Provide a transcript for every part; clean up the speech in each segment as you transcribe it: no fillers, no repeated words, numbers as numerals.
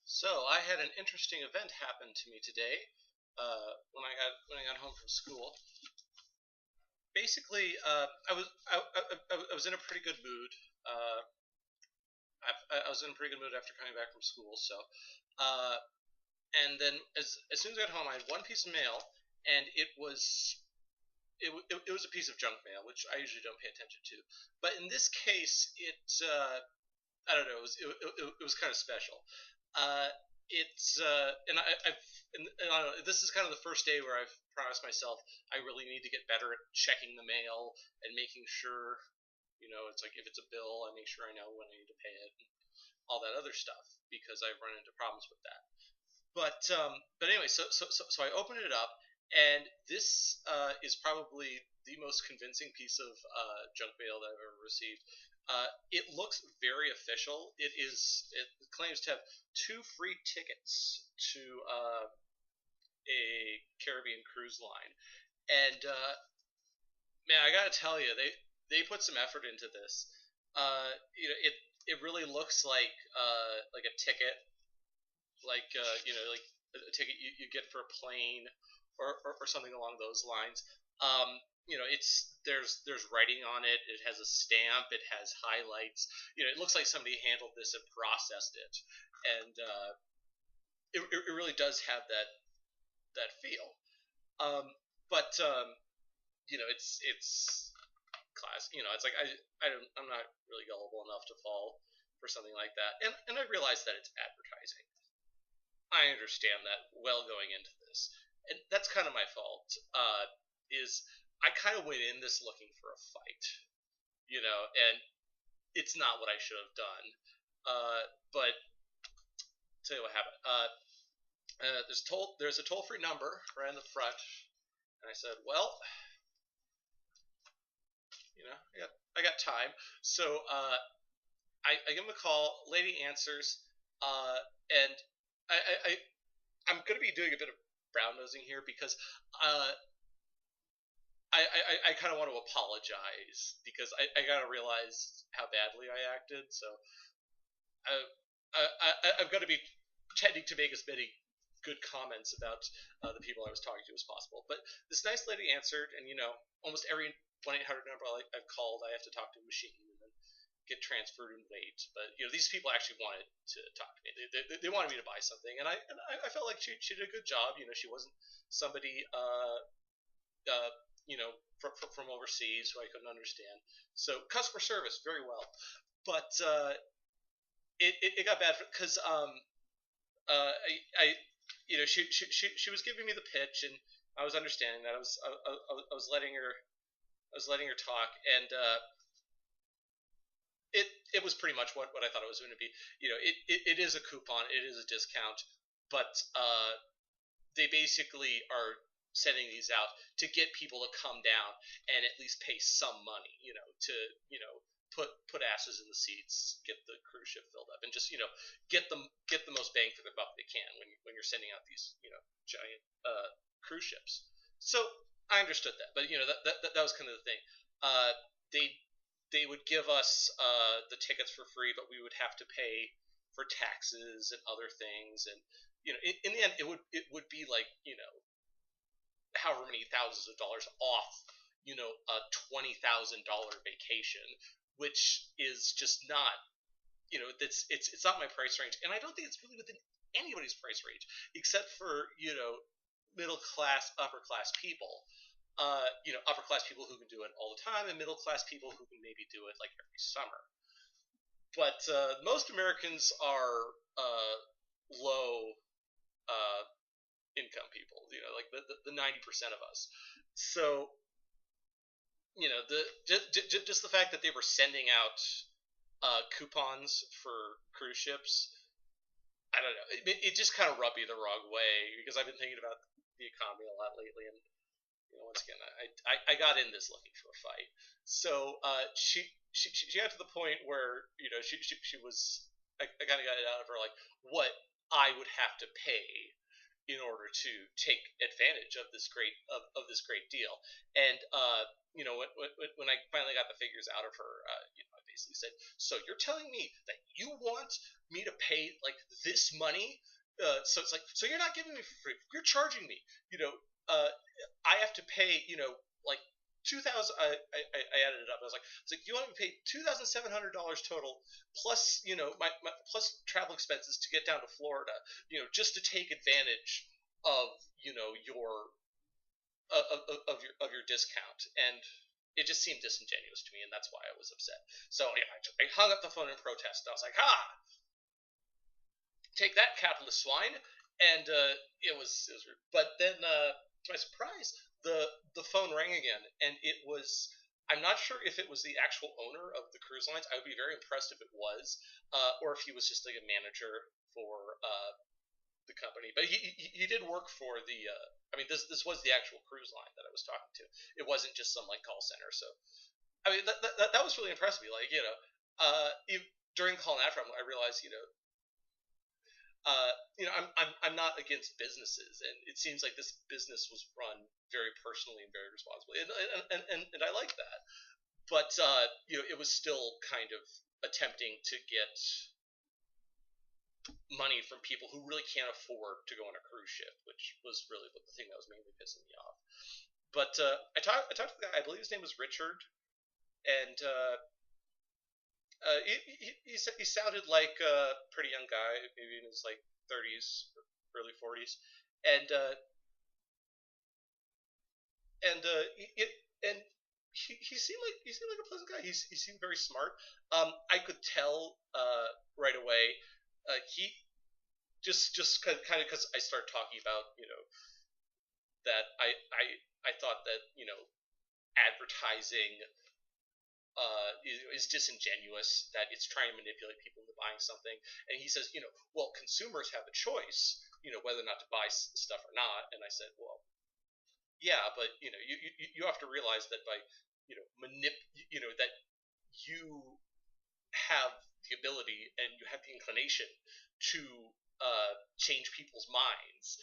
So I had an interesting event happen to me today when I got home from school. Basically, I was in a pretty good mood. Uh, I was in a pretty good mood after coming back from school. Uh, and then as soon as I got home, I had one piece of mail, and it was a piece of junk mail, which I usually don't pay attention to. But in this case, I don't know. It was kind of special. Uh, it's and and I don't know, this is kind of the first day where I've promised myself I really need to get better at checking the mail and making sure, it's like if it's a bill, I make sure I know when I need to pay it and all that other stuff because I've run into problems with that. But anyway, so I opened it up, and this is probably the most convincing piece of junk mail that I've ever received. It looks very official. It claims to have two free tickets to a Caribbean cruise line, and man, I gotta tell you, they put some effort into this. It really looks like a ticket, like a ticket you get for a plane or something along those lines. There's writing on it. It has a stamp. It has highlights. It looks like somebody handled this and processed it, and it really does have that feel. Um, but it's class. It's like I'm not really gullible enough to fall for something like that, and I realize that it's advertising. I understand that well going into this, and that's kind of my fault. Is I kind of went in this looking for a fight, and it's not what I should have done. But tell you what happened. There's a toll free number right in the front, and I said, well, I got time, so I give him a call. Lady answers, and I, I, I I'm going to be doing a bit of brown nosing here because uh, I kind of want to apologize because I gotta realize how badly I acted. So I've got to be tending to make as many good comments about the people I was talking to as possible. But this nice lady answered, and almost every 1-800 number I've called, I have to talk to a machine and then get transferred and wait. But these people actually wanted to talk to me. They wanted me to buy something, and I felt like she did a good job. She wasn't somebody uh, from overseas who I couldn't understand. So customer service, very well. But it got bad because I she was giving me the pitch, and I was understanding that. I was letting her talk, and it was pretty much what I thought it was going to be. It is a coupon, it is a discount, but they basically are sending these out to get people to come down and at least pay some money, to put asses in the seats, get the cruise ship filled up, and just get the most bang for the buck they can when you're sending out these giant cruise ships. So I understood that, but that was kind of the thing. They would give us the tickets for free, but we would have to pay for taxes and other things, and in the end, it would be like however many thousands of dollars off, a $20,000 vacation, which is just not, it's not my price range, and I don't think it's really within anybody's price range except for middle class, upper class people. Upper class people who can do it all the time, and middle class people who can maybe do it like every summer. But most Americans are low uh, income people. Like the 90% of us. So just the fact that they were sending out coupons for cruise ships, I don't know. It just kind of rubbed me the wrong way because I've been thinking about the economy a lot lately, and once again, I got in this looking for a fight. So she got to the point where she was I kind of got it out of her like what I would have to pay in order to take advantage of of this great deal. And when I finally got the figures out of her, I basically said, "So you're telling me that you want me to pay like this money? So it's like, so you're not giving me for free. You're charging me. You know, I have to pay. Like 2,000. I added it up. I was like, it's like you want me to pay $2,700 total plus my plus travel expenses to get down to Florida. Just to take advantage of your of your discount, and it just seemed disingenuous to me, and that's why I was upset. So yeah, I hung up the phone in protest. I was like, "Ha! Take that, capitalist swine!" And it was rude. But then, to my surprise, the phone rang again, and it was. I'm not sure if it was the actual owner of the cruise lines. I would be very impressed if it was, or if he was just like a manager for the company. But he did work for the. I mean, this was the actual cruise line that I was talking to. It wasn't just some like call center. So I mean, that was really impressed me. Like during the call and after, I realized I'm not against businesses, and it seems like this business was run very personally and very responsibly, and I like that. But it was still kind of attempting to get money from people who really can't afford to go on a cruise ship, which was really the thing that was mainly pissing me off. But I talked to the guy. I believe his name was Richard, and he sounded like a pretty young guy, maybe in his like 30s, early 40s, and and it and he seemed like a pleasant guy. He seemed very smart. I could tell right away. He just kind of because I started talking about that I thought that advertising is disingenuous, that it's trying to manipulate people into buying something. And he says, well, consumers have a choice, whether or not to buy stuff or not. And I said, well, yeah, but you have to realize that by that you have the ability and you have the inclination to change people's minds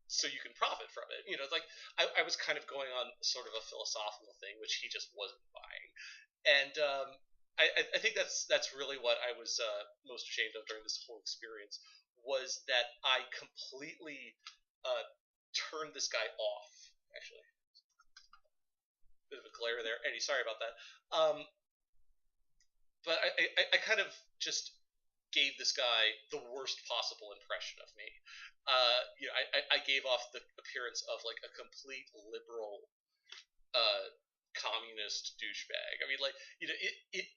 so you can profit from it. Like I was kind of going on sort of a philosophical thing, which he just wasn't buying. And I think that's really what I was most ashamed of during this whole experience, was that I completely turned this guy off. Actually, bit of a glare there. Eddie, sorry about that. But I kind of just gave this guy the worst possible impression of me. I gave off the appearance of like a complete liberal communist douchebag. I mean, like,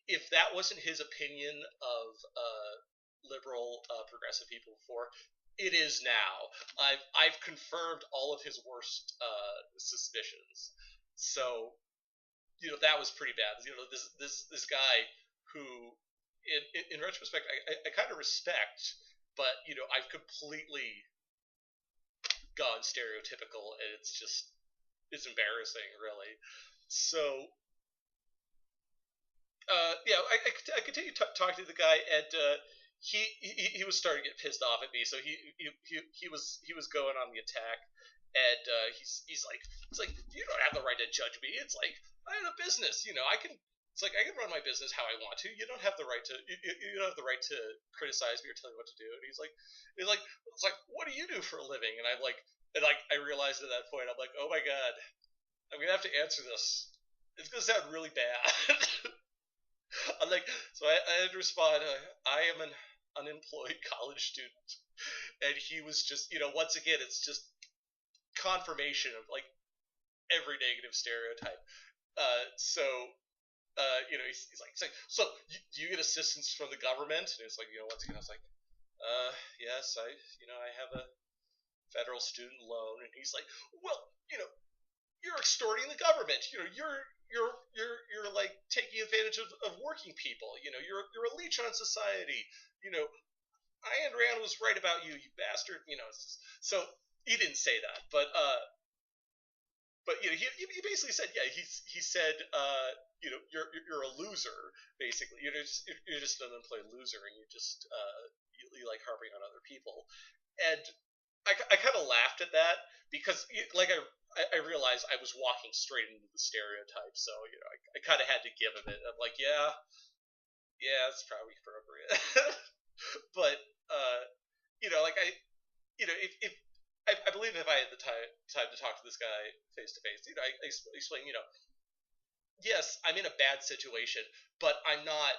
if that wasn't his opinion of liberal progressive people before, it is now. I've confirmed all of his worst suspicions. So that was pretty bad. This guy who, in retrospect, I kind of respect, but I've completely gone stereotypical, and it's embarrassing, really. So yeah, I continued talking to the guy, and he was starting to get pissed off at me. So he was going on the attack, and he's like, you don't have the right to judge me. It's like, I have a business, I can. It's like, I can run my business how I want to. You don't have the right to. You don't have the right to criticize me or tell me what to do. And it's like, what do you do for a living? And I realized at that point, I'm like, oh my god, I'm gonna have to answer this. It's gonna sound really bad. I'm like, so I had to respond. I am an unemployed college student, and he was just, once again, it's just confirmation of like every negative stereotype. So he's like, so do you get assistance from the government? And it's like, once again, I was like, yes, I have a federal student loan. And he's like, well, you're extorting the government. You're like taking advantage of working people. You're a leech on society. Ayn Rand was right about you, you bastard. So he didn't say that, but he basically said, yeah, he said, you're a loser, basically. You're just an unemployed loser, and you like harping on other people. And I kind of laughed at that, because like I realized I was walking straight into the stereotype. So I kind of had to give him it. I'm like, yeah, Yeah, it's probably appropriate. But uh, like if I believe if I had the time to talk to this guy face to face, I explain, yes, I'm in a bad situation, but I'm not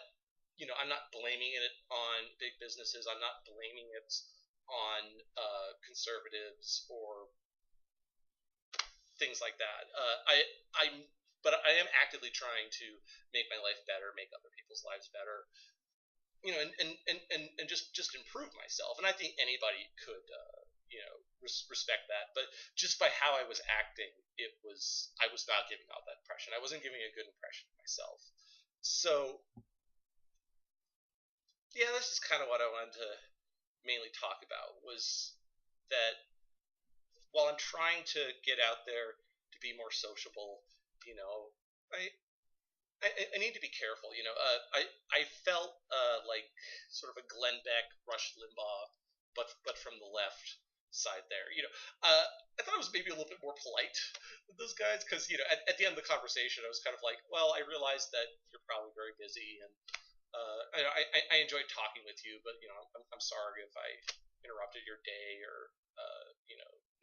blaming it on big businesses. I'm not blaming it on conservatives or things like that. I'm, but I am actively trying to make my life better, make other people's lives better, and just improve myself. And I think anybody could, respect that. But just by how I was acting, I was not giving out that impression. I wasn't giving a good impression of myself. So yeah, that's just kind of what I wanted to mainly talk about was that while I'm trying to get out there to be more sociable, I I need to be careful. I felt like sort of a Glenn Beck, Rush Limbaugh, but from the left side there. I thought I was maybe a little bit more polite with those guys because at the end of the conversation, I was kind of like, well, I realized that you're probably very busy, and I enjoyed talking with you, but I'm sorry if I interrupted your day or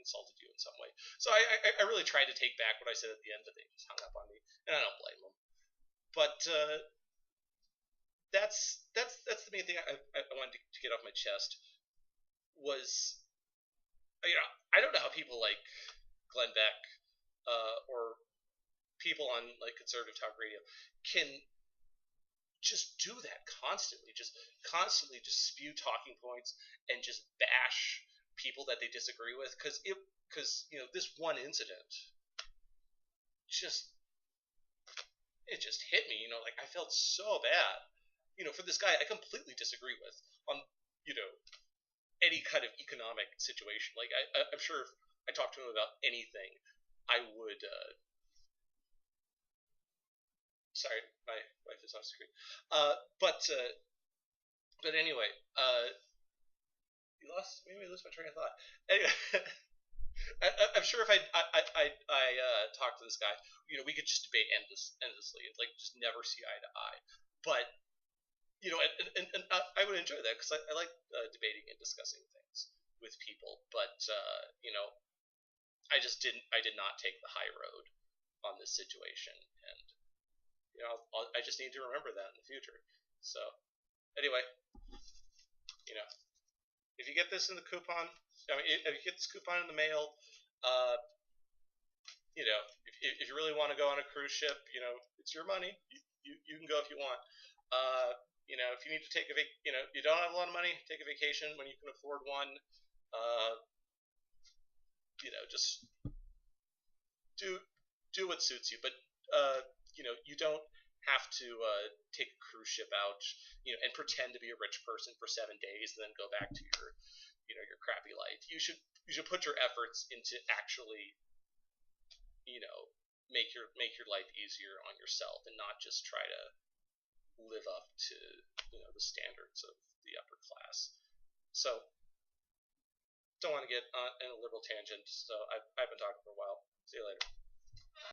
insulted you in some way. So I really tried to take back what I said at the end, but they just hung up on me, and I don't blame them. But that's the main thing I wanted to get off my chest was I don't know how people like Glenn Beck or people on like conservative talk radio can just do that constantly, just spew talking points and just bash people that they disagree with because this one incident just it just hit me, like I felt so bad, for this guy I completely disagree with on, any kind of economic situation. Like I'm sure if I talked to him about anything, I would. Sorry, my wife is on screen. Uh, but uh, but anyway, you lost. Maybe I lost my train of thought. Anyway, I'm sure if I talked to this guy, we could just debate endlessly, like just never see eye to eye. But and I would enjoy that because I like debating and discussing things with people. But I did not take the high road on this situation, and I just need to remember that in the future. So anyway, you know, if you get this in the coupon, I mean, if you get this coupon in the mail, uh, if you really want to go on a cruise ship, it's your money. You can go if you want. If you need to take you don't have a lot of money, take a vacation when you can afford one. Uh, just do what suits you, but you don't have to take a cruise ship out, and pretend to be a rich person for 7 days, and then go back to your crappy life. You should put your efforts into actually, make your life easier on yourself, and not just try to live up to the standards of the upper class. So don't want to get in a liberal tangent. So I've been talking for a while. See you later.